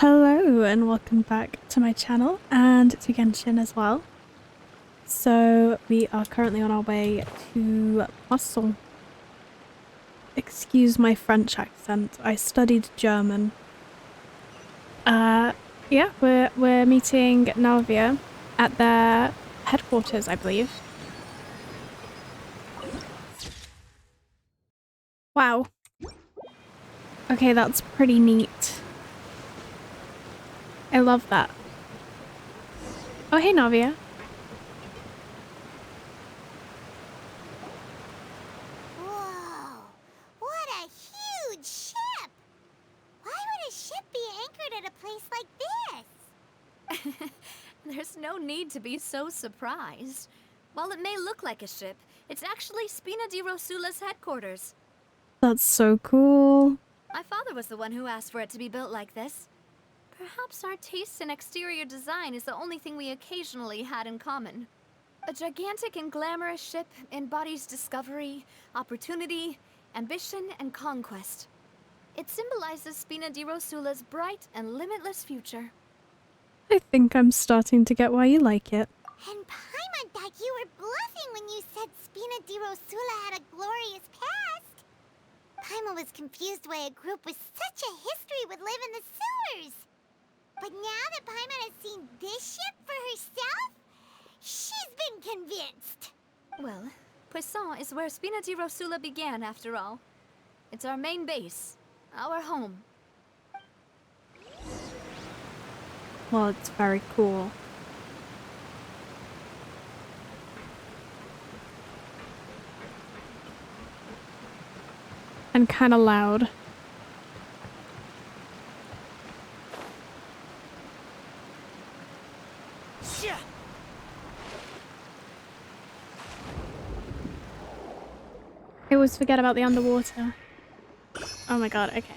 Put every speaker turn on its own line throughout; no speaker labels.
Hello and welcome back to my channel and to Genshin as well. So we are currently on our way to Poisson. Excuse my French accent, I studied German. Yeah, we're meeting Navia at their headquarters, I believe. Wow. Okay, that's pretty neat. I love that. Oh, hey Navia.
Whoa! What a huge ship! Why would a ship be anchored at a place like this?
There's no need to be so surprised. While it may look like a ship, it's actually Spina di Rosula's headquarters.
That's so cool.
My father was the one who asked for it to be built like this. Perhaps our taste in exterior design is the only thing we occasionally had in common. A gigantic and glamorous ship embodies discovery, opportunity, ambition, and conquest. It symbolizes Spina di Rosula's bright and limitless future.
I think I'm starting to get why you like it.
And Paimon thought you were bluffing when you said Spina di Rosula had a glorious past. Paimon was confused why a group with such a history would live in the sewers. But now that Paimon has seen this ship for herself, she's been convinced.
Well, Poisson is where Spina di Rosula began, after all. It's our main base, our home.
Well, it's very cool. And kind of loud. I always forget about the underwater. Oh my god, okay.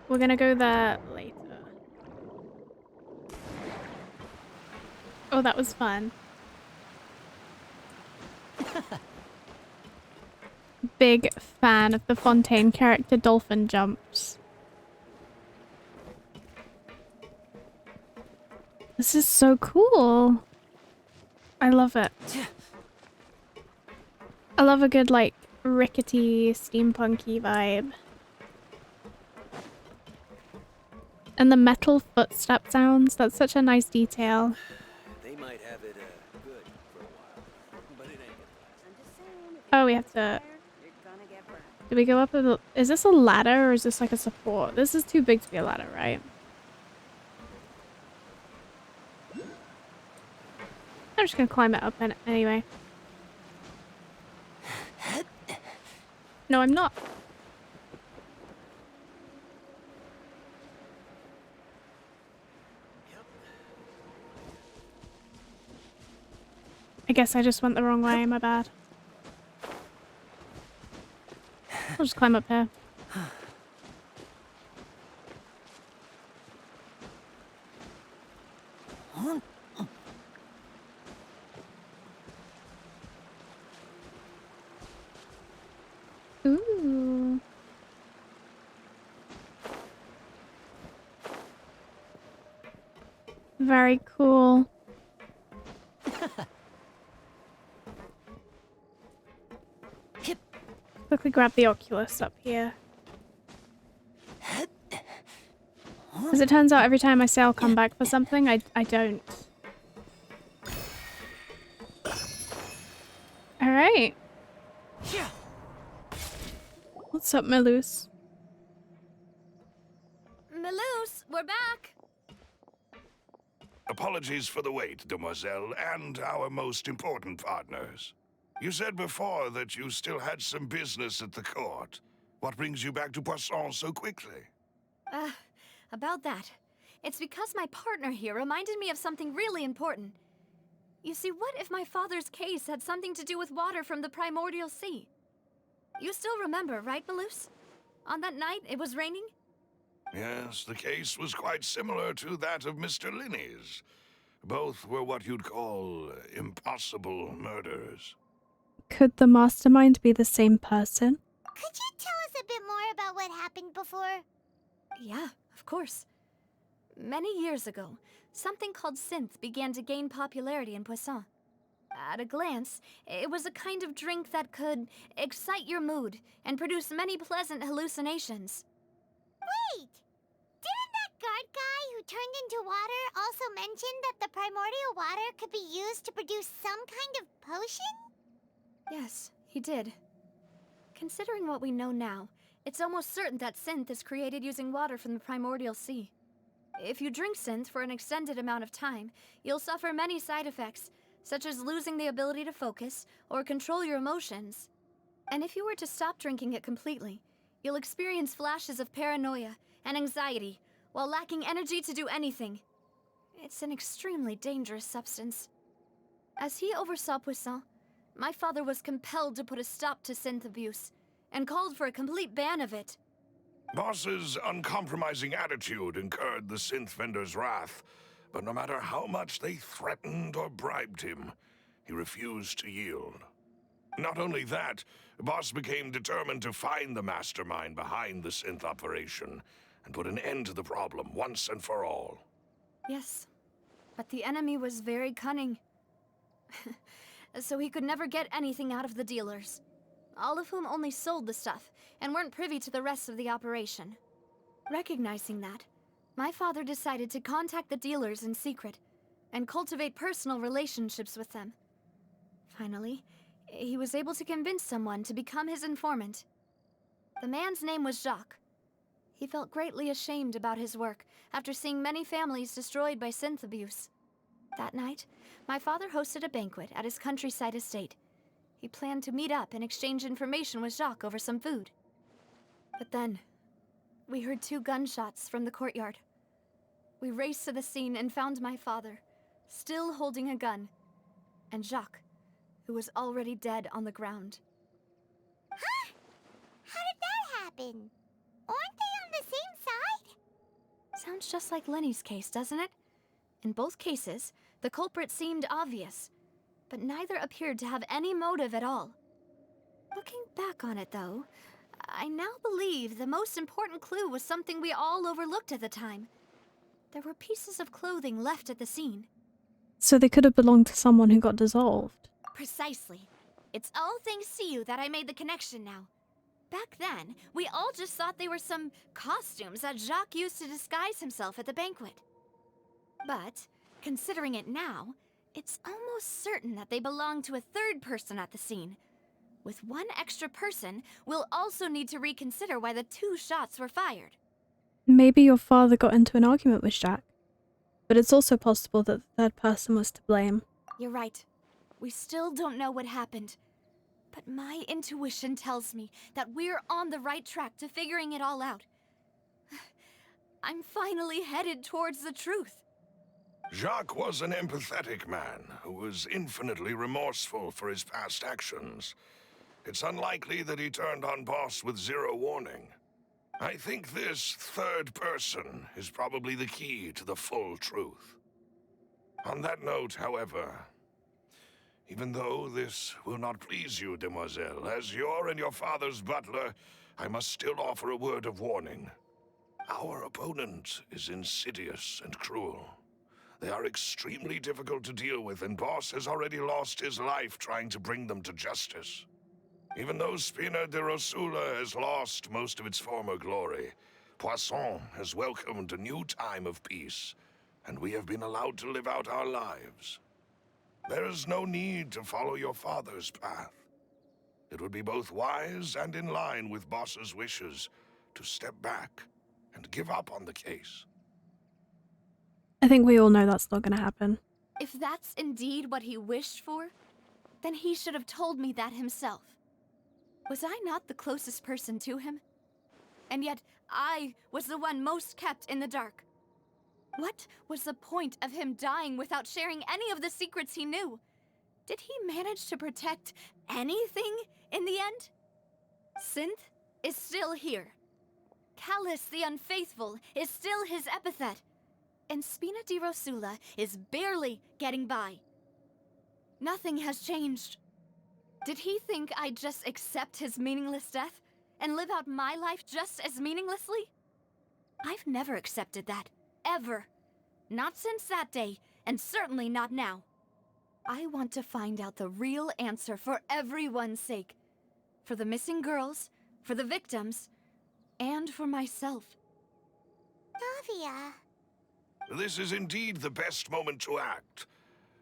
We're gonna go there later. Oh, that was fun. Big fan of the Fontaine character dolphin jumps. This is so cool. I love it. I love a good, like, rickety, steampunky vibe. And the metal footstep sounds, that's such a nice detail.
They might have it good for a while, but it ain't gonna last.
Oh, we have to... Do we go up a... Is this a ladder or is this like a support? This is too big to be a ladder, right? I'm just gonna climb it up anyway. No, I'm not. I guess I just went the wrong way, my bad. I'll just climb up here. Ooh. Very cool. Quickly grab the Oculus up here. As it turns out, every time I say I'll come back for something, I don't. Alright. What's up, Melus?
Melus, we're back!
Apologies for the wait, demoiselle, and our most important partners. You said before that you still had some business at the court. What brings you back to Poisson so quickly?
About that. It's because my partner here reminded me of something really important. You see, what if my father's case had something to do with water from the primordial sea? You still remember, right, Melus? On that night, it was raining?
Yes, the case was quite similar to that of Mr. Linney's. Both were what you'd call impossible murders.
Could the mastermind be the same person?
Could you tell us a bit more about what happened before?
Yeah, Of course. Many years ago, something called synth began to gain popularity in Poisson. At a glance, it was a kind of drink that could excite your mood and produce many pleasant hallucinations.
Wait! Didn't that guard guy who turned into water also mention that the primordial water could be used to produce some kind of potion?
Yes, he did. Considering what we know now, it's almost certain that synth is created using water from the primordial sea. If you drink synth for an extended amount of time, you'll suffer many side effects, such as losing the ability to focus or control your emotions. And if you were to stop drinking it completely, you'll experience flashes of paranoia and anxiety while lacking energy to do anything. It's an extremely dangerous substance. As he oversaw Poisson, my father was compelled to put a stop to synth abuse and called for a complete ban of it.
Boss's uncompromising attitude incurred the synth vendor's wrath, but no matter how much they threatened or bribed him, he refused to yield. Not only that, Boss became determined to find the mastermind behind the synth operation and put an end to the problem once and for all.
Yes, but the enemy was very cunning. So he could never get anything out of the dealers, all of whom only sold the stuff and weren't privy to the rest of the operation. Recognizing that, my father decided to contact the dealers in secret and cultivate personal relationships with them. Finally, he was able to convince someone to become his informant. The man's name was Jacques. He felt greatly ashamed about his work after seeing many families destroyed by synth abuse. That night, my father hosted a banquet at his countryside estate. He planned to meet up and exchange information with Jacques over some food. But then, we heard 2 gunshots from the courtyard. We raced to the scene and found my father, still holding a gun, and Jacques, who was already dead on the ground.
Huh? How did that happen? Aren't they on the same side?
Sounds just like Lenny's case, doesn't it? In both cases, the culprit seemed obvious, but neither appeared to have any motive at all. Looking back on it, though, I now believe the most important clue was something we all overlooked at the time. There were pieces of clothing left at the scene.
So they could have belonged to someone who got dissolved.
Precisely. It's all thanks to you that I made the connection now. Back then, we all just thought they were some costumes that Jacques used to disguise himself at the banquet. But, considering it now, it's almost certain that they belong to a third person at the scene. With one extra person, we'll also need to reconsider why the 2 shots were fired.
Maybe your father got into an argument with Jacques, but it's also possible that the third person was to blame.
You're right. We still don't know what happened. But my intuition tells me that we're on the right track to figuring it all out. I'm finally headed towards the truth.
Jacques was an empathetic man who was infinitely remorseful for his past actions. It's unlikely that he turned on Boss with 0 warning. I think this third person is probably the key to the full truth. On that note, however, even though this will not please you, demoiselle, as your and your father's butler, I must still offer a word of warning. Our opponent is insidious and cruel. They are extremely difficult to deal with, and Boss has already lost his life trying to bring them to justice. Even though Spina de Rosula has lost most of its former glory, Poisson has welcomed a new time of peace, and we have been allowed to live out our lives. There is no need to follow your father's path. It would be both wise and in line with Boss's wishes to step back and give up on the case.
I think we all know that's not going to happen.
If that's indeed what he wished for, then he should have told me that himself. Was I not the closest person to him? And yet, I was the one most kept in the dark. What was the point of him dying without sharing any of the secrets he knew? Did he manage to protect anything in the end? Synth is still here. Callus the Unfaithful is still his epithet. And Spina di Rosula is barely getting by. Nothing has changed. Did he think I'd just accept his meaningless death and live out my life just as meaninglessly? I I've never accepted that. Ever. Not since that day, and certainly not now. I want to find out the real answer for everyone's sake. For the missing girls, for the victims, and for myself.
Navia.
This is indeed the best moment to act.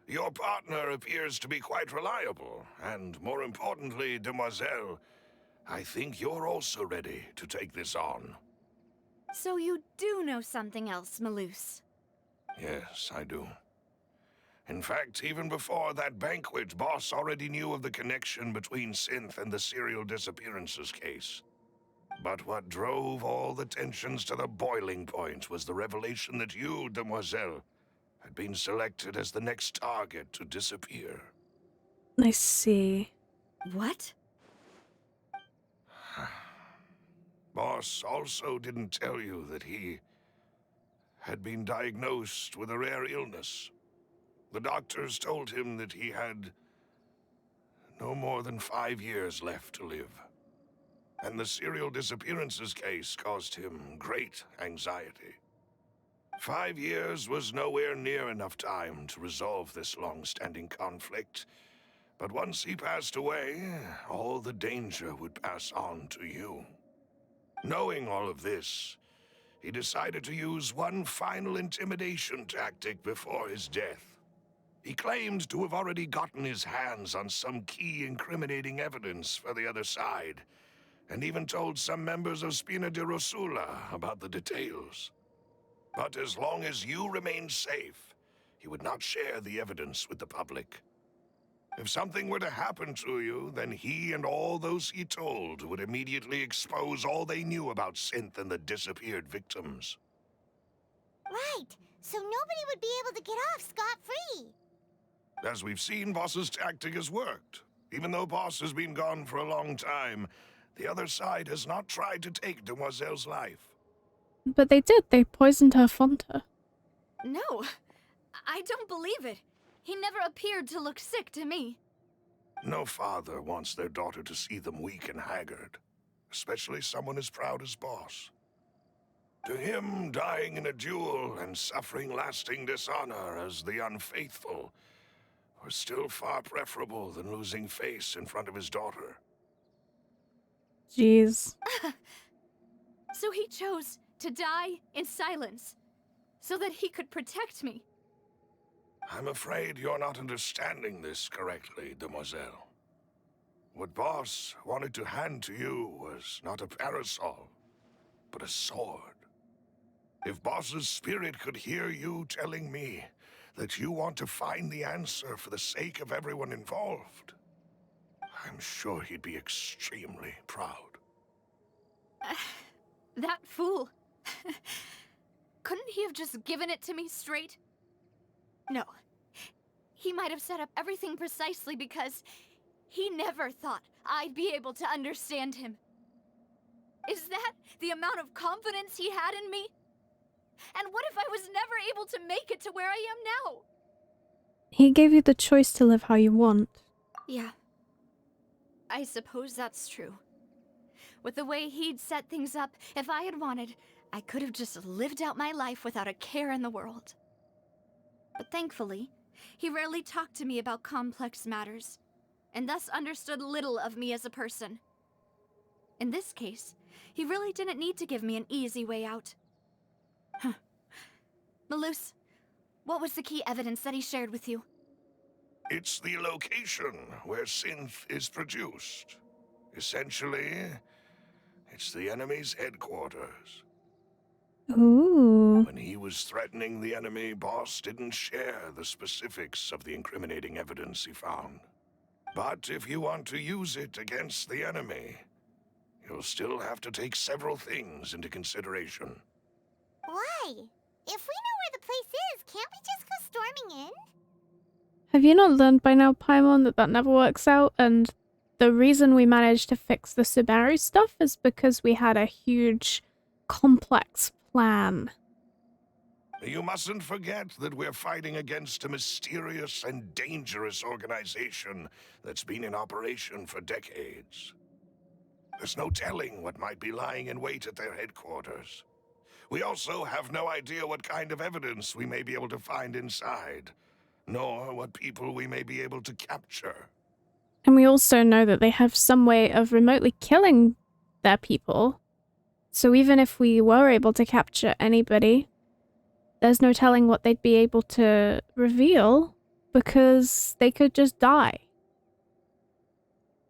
Your partner appears to be quite reliable, and more importantly, Demoiselle, I think you're also ready to take this on.
So you do know something else, Maloose?
Yes, I do. In fact, even before that banquet, Boss already knew of the connection between Synth and the serial disappearances case. But what drove all the tensions to the boiling point was the revelation that you, Demoiselle, had been selected as the next target to disappear.
I see.
What?
Boss also didn't tell you that he had been diagnosed with a rare illness. The doctors told him that he had no more than 5 years left to live. And the serial disappearances case caused him great anxiety. 5 years was nowhere near enough time to resolve this long-standing conflict. But once he passed away, all the danger would pass on to you. Knowing all of this, he decided to use one final intimidation tactic before his death. He claimed to have already gotten his hands on some key incriminating evidence for the other side, and even told some members of Spina di Rosula about the details. But as long as you remained safe, he would not share the evidence with the public. If something were to happen to you, then he and all those he told would immediately expose all they knew about Synth and the disappeared victims.
Right. So nobody would be able to get off scot-free.
As we've seen, Boss's tactic has worked. Even though Boss has been gone for a long time, the other side has not tried to take Demoiselle's life.
But they did. They poisoned her Fonta.
No, I don't believe it. He never appeared to look sick to me.
No father wants their daughter to see them weak and haggard, especially someone as proud as Boss. To him, dying in a duel and suffering lasting dishonor as the unfaithful was still far preferable than losing face in front of his daughter.
Jeez.
So he chose to die in silence, so that he could protect me.
I'm afraid you're not understanding this correctly, Demoiselle. What Boss wanted to hand to you was not a parasol, but a sword. If Boss's spirit could hear you telling me that you want to find the answer for the sake of everyone involved, I'm sure he'd be extremely proud.
That fool. Couldn't he have just given it to me straight? No. He might have set up everything precisely because he never thought I'd be able to understand him. Is that the amount of confidence he had in me? And what if I was never able to make it to where I am now?
He gave you the choice to live how you want.
Yeah. I suppose that's true. With the way he'd set things up, if I had wanted, I could have just lived out my life without a care in the world. But thankfully, he rarely talked to me about complex matters, and thus understood little of me as a person. In this case, he really didn't need to give me an easy way out. Huh. Maloose, what was the key evidence that he shared with you?
It's the location where Synth is produced. Essentially, it's the enemy's headquarters.
Ooh.
When he was threatening the enemy, Boss didn't share the specifics of the incriminating evidence he found. But if you want to use it against the enemy, you'll still have to take several things into consideration.
Why? If we know where the place is, can't we just go storming in?
Have you not learned by now, Paimon, that that never works out? And the reason we managed to fix the Subaru stuff is because we had a huge, complex plan.
You mustn't forget that we're fighting against a mysterious and dangerous organization that's been in operation for decades. There's no telling what might be lying in wait at their headquarters. We also have no idea what kind of evidence we may be able to find inside, nor what people we may be able to capture.
And we also know that they have some way of remotely killing their people. So even if we were able to capture anybody, there's no telling what they'd be able to reveal because they could just die.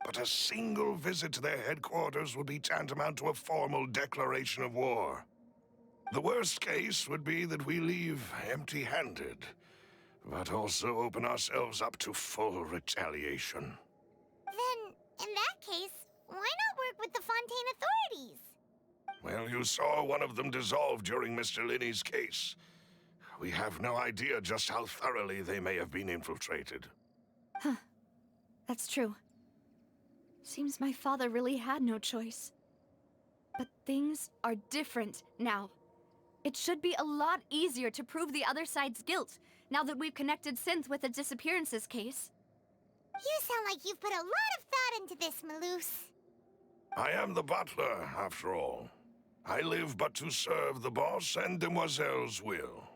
But a single visit to their headquarters would be tantamount to a formal declaration of war. The worst case would be that we leave empty-handed, but also open ourselves up to full retaliation.
Then, in that case, why not work with the Fontaine authorities?
Well, you saw one of them dissolve during Mr. Linney's case. We have no idea just how thoroughly they may have been infiltrated.
Huh. That's true. Seems my father really had no choice. But things are different now. It should be a lot easier to prove the other side's guilt, now that we've connected Synth with the disappearances case.
You sound like you've put a lot of thought into this, Maloose.
I am the butler, after all. I live but to serve the boss and Demoiselle's will.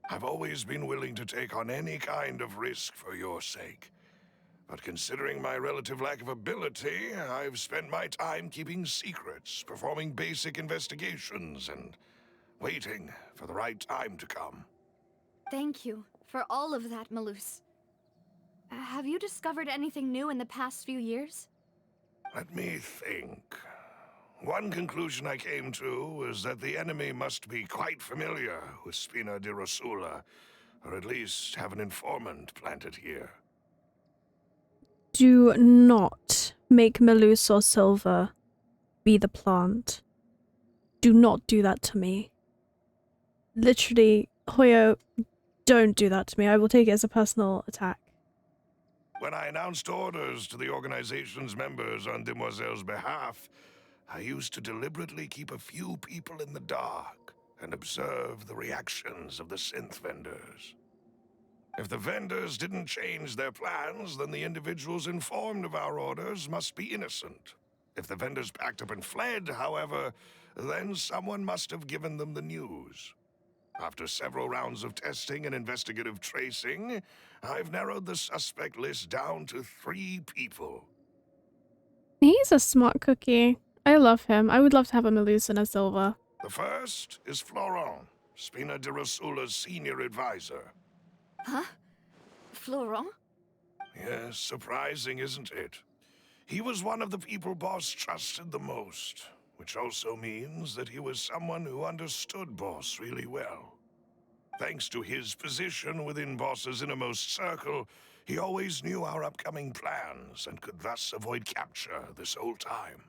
I've always been willing to take on any kind of risk for your sake. But considering my relative lack of ability, I've spent my time keeping secrets, performing basic investigations, and waiting for the right time to come.
Thank you for all of that, Maloose. Have you discovered anything new in the past few years?
Let me think. One conclusion I came to was that the enemy must be quite familiar with Spina di Rosula, or at least have an informant planted here.
Do not make Maloose or Silver be the plant. Do not do that to me. Literally, Hoyo, don't do that to me. I will take it as a personal attack.
When I announced orders to the organization's members on Demoiselle's behalf, I used to deliberately keep a few people in the dark and observe the reactions of the synth vendors. If the vendors didn't change their plans, then the individuals informed of our orders must be innocent. If the vendors packed up and fled, however, then someone must have given them the news. After several rounds of testing and investigative tracing, I've narrowed the suspect list down to 3 people.
He's a smart cookie. I love him. I would love to have a Maloose and a Silver.
The first is Florent, Spina di Rosula's senior advisor.
Huh? Florent?
Yes, surprising, isn't it? He was one of the people Boss trusted the most, which also means that he was someone who understood Boss really well. Thanks to his position within Boss's innermost circle, he always knew our upcoming plans and could thus avoid capture this whole time.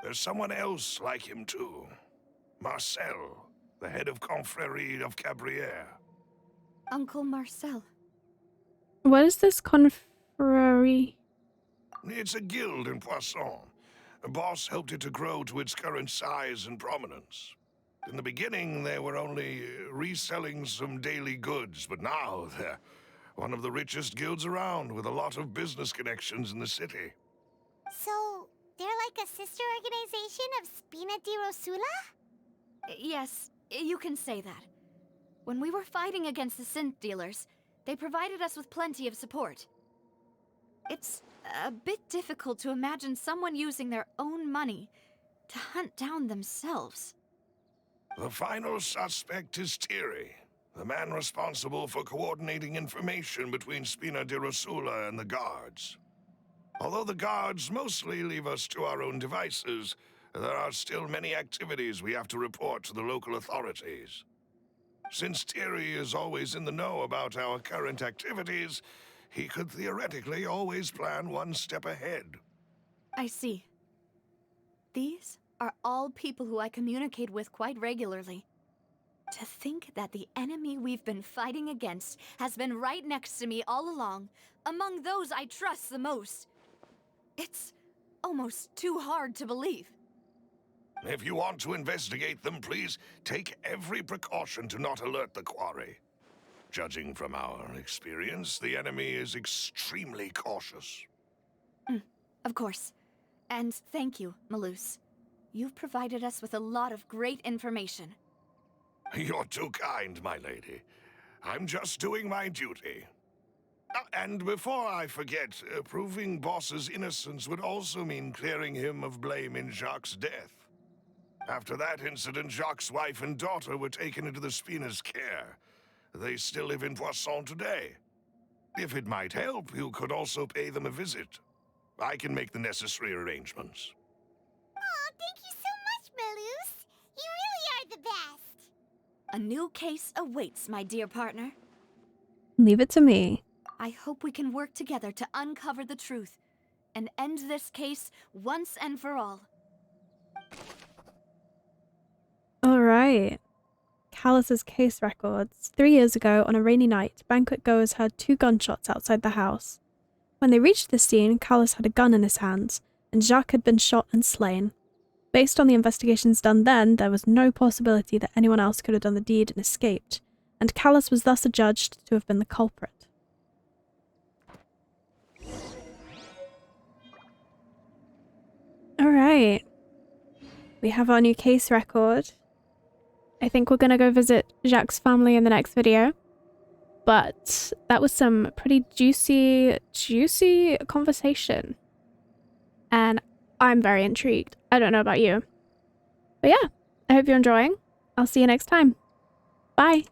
There's someone else like him too. Marcel, the head of Confrérie of Cabrières.
Uncle Marcel.
What is this confrérie?
It's a guild in Poisson. Boss helped it to grow to its current size and prominence. In the beginning, they were only reselling some daily goods, but now they're one of the richest guilds around with a lot of business connections in the city.
So, they're like a sister organization of Spina di Rosula?
Yes, you can say that. When we were fighting against the synth dealers, they provided us with plenty of support. It's a bit difficult to imagine someone using their own money to hunt down themselves.
The final suspect is Thierry, the man responsible for coordinating information between Spina di Rosula and the guards. Although the guards mostly leave us to our own devices, there are still many activities we have to report to the local authorities. Since Thierry is always in the know about our current activities, he could theoretically always plan one step ahead.
I see. These are all people who I communicate with quite regularly. To think that the enemy we've been fighting against has been right next to me all along, among those I trust the most. It's almost too hard to believe.
If you want to investigate them, please take every precaution to not alert the quarry. Judging from our experience, the enemy is extremely cautious.
Of course. And thank you, Maloose. You've provided us with a lot of great information.
You're too kind, my lady. I'm just doing my duty. And before I forget, proving Boss's innocence would also mean clearing him of blame in Jacques' death. After that incident, Jacques' wife and daughter were taken into the Spina's care. They still live in Poisson today. If it might help, you could also pay them a visit. I can make the necessary arrangements.
Oh, thank you so much, Malus. You really are the best.
A new case awaits, my dear partner.
Leave it to me.
I hope we can work together to uncover the truth and end this case once and for all.
Alright. Callus's case records. 3 years ago, on a rainy night, banquet goers heard 2 gunshots outside the house. When they reached the scene, Callus had a gun in his hands, and Jacques had been shot and slain. Based on the investigations done then, there was no possibility that anyone else could have done the deed and escaped, and Callus was thus adjudged to have been the culprit. Alright. We have our new case record. I think we're gonna go visit Jacques' family in the next video. But that was some pretty juicy conversation. And I'm very intrigued. I don't know about you. But yeah, I hope you're enjoying. I'll see you next time. Bye.